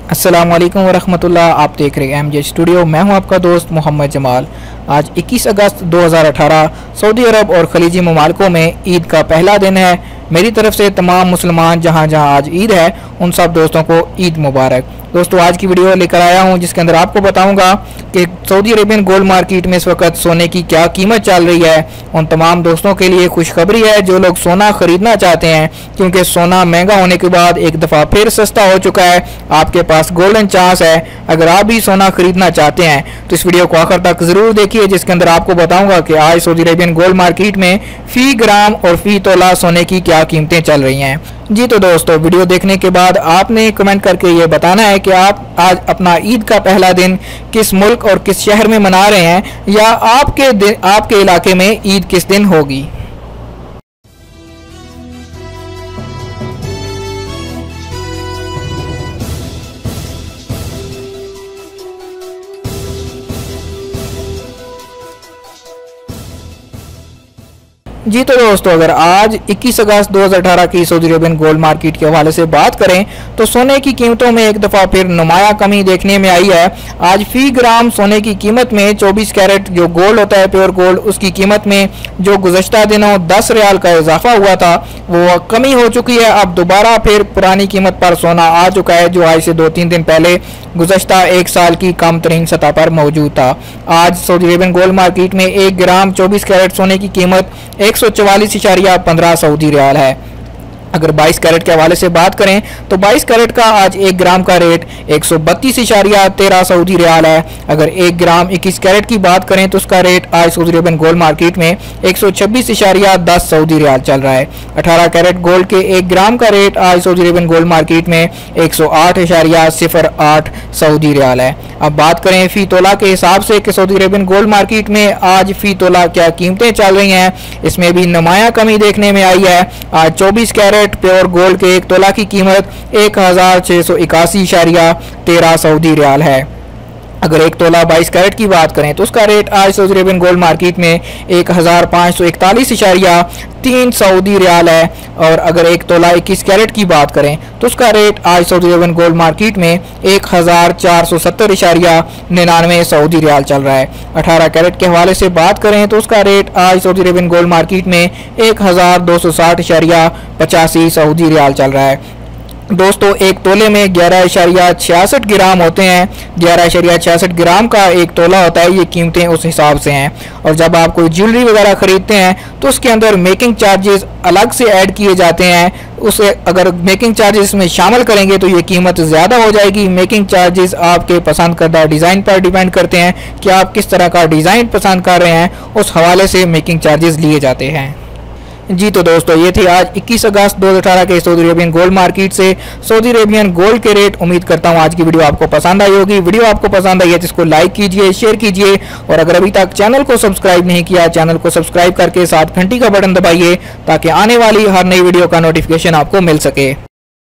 अस्सलाम वालेकुम वरहमतुल्लाह। आप देख रहे हैं MJ स्टूडियो। मैं हूं आपका दोस्त मोहम्मद जमाल। आज 21 अगस्त 2018 सऊदी अरब और खलीजी ममालिकों में ईद का पहला दिन है। मेरी तरफ से तमाम मुसलमान जहां जहां आज ईद है उन सब दोस्तों को ईद मुबारक। दोस्तों आज की वीडियो लेकर आया हूं जिसके अंदर आपको बताऊंगा कि सऊदी अरेबियन गोल्ड मार्केट में इस वक्त सोने की क्या कीमत चल रही है। उन तमाम दोस्तों के लिए खुशखबरी है जो लोग सोना खरीदना चाहते हैं, क्योंकि सोना महंगा होने के बाद एक दफ़ा फिर सस्ता हो चुका है। आपके पास गोल्डन चांस है। अगर आप भी सोना खरीदना चाहते हैं तो इस वीडियो को आखिर तक ज़रूर देखिए, जिसके अंदर आपको बताऊंगा कि आज सऊदी अरेबियन गोल्ड मार्केट में फ़ी ग्राम और फ़ी तोला सोने की क्या कीमतें चल रही हैं। जी तो दोस्तों, वीडियो देखने के बाद आपने कमेंट करके ये बताना है कि आप आज अपना ईद का पहला दिन किस मुल्क और किस शहर में मना रहे हैं, या आपके इलाके में ईद किस दिन होगी। जी तो दोस्तों, अगर आज 21 अगस्त 2018 की सऊदी अरेबियन गोल्ड मार्केट के हवाले से बात करें तो सोने की कीमतों में एक दफ़ा फिर नुमाया कमी देखने में आई है। आज फ़ी ग्राम सोने की कीमत में 24 कैरेट जो गोल्ड होता है, प्योर गोल्ड, उसकी कीमत में जो गुज़श्ता दिनों 10 रियाल का इजाफा हुआ था वो कमी हो चुकी है। अब दोबारा फिर पुरानी कीमत पर सोना आ चुका है जो आज से 2-3 दिन पहले गुज़श्ता एक साल की कम तरीन सतह पर मौजूद था। आज सऊदी अरेबियन गोल्ड मार्केट में 1 ग्राम 24 कैरेट सोने की कीमत 144.15 सऊदी रियाल है। अगर 22 कैरेट के हवाले से बात करें तो 22 कैरेट का आज 1 ग्राम का रेट 132.13 सऊदी रियाल है। अगर 1 ग्राम 21 कैरेट की बात करें तो उसका रेट आज सऊदी अरेबियन गोल्ड मार्केट में 126.10 सऊदी रियाल चल रहा है। 18 कैरेट गोल्ड के 1 ग्राम का रेट आज सऊदी अरेबियन गोल्ड मार्केट में 108.08 सऊदी रियाल है। अब बात करें फ़ी तोला के हिसाब से कि सऊदी अरेबियन गोल्ड मार्केट में आज फ़ी तोला क्या कीमतें चल रही हैं, इसमें भी नुमाया कमी देखने में आई है। आज 24 कैरेट प्योर गोल्ड के 1 तोला की कीमत 1681.13 सऊदी रियाल है। अगर 1 तोला 22 कैरेट की बात करें तो उसका रेट आज सऊदी अरेबियन गोल्ड मार्केट में 1541.3 सऊदी रियाल है। और अगर 1 तोला 21 कैरेट की बात करें तो उसका रेट आज सऊदी अरेबियन गोल्ड मार्केट में 1470.99 सऊदी रियाल चल रहा है। 18 कैरेट के हवाले से बात करें तो उसका रेट आज सऊदी अरेबियन गोल्ड मार्केट में 1260.85 सऊदी रियाल चल रहा है। दोस्तों, 1 तोले में 11.66 ग्राम होते हैं। 11.66 ग्राम का 1 तोला होता है। ये कीमतें उस हिसाब से हैं। और जब आप कोई ज्वेलरी वगैरह ख़रीदते हैं तो उसके अंदर मेकिंग चार्जेस अलग से ऐड किए जाते हैं। उसे अगर मेकिंग चार्जेस में शामिल करेंगे तो ये कीमत ज़्यादा हो जाएगी। मेकिंग चार्जेस आपके पसंद करदा डिज़ाइन पर डिपेंड करते हैं कि आप किस तरह का डिज़ाइन पसंद कर रहे हैं, उस हवाले से मेकिंग चार्जेस लिए जाते हैं। जी तो दोस्तों, ये थी आज 21 अगस्त 2018 के सऊदी अरेबियन गोल्ड मार्केट से सऊदी अरेबियन गोल्ड के रेट। उम्मीद करता हूँ आज की वीडियो आपको पसंद आई होगी। वीडियो आपको पसंद आई है तो इसको लाइक कीजिए, शेयर कीजिए, और अगर अभी तक चैनल को सब्सक्राइब नहीं किया, चैनल को सब्सक्राइब करके साथ घंटी का बटन दबाइए ताकि आने वाली हर नई वीडियो का नोटिफिकेशन आपको मिल सके।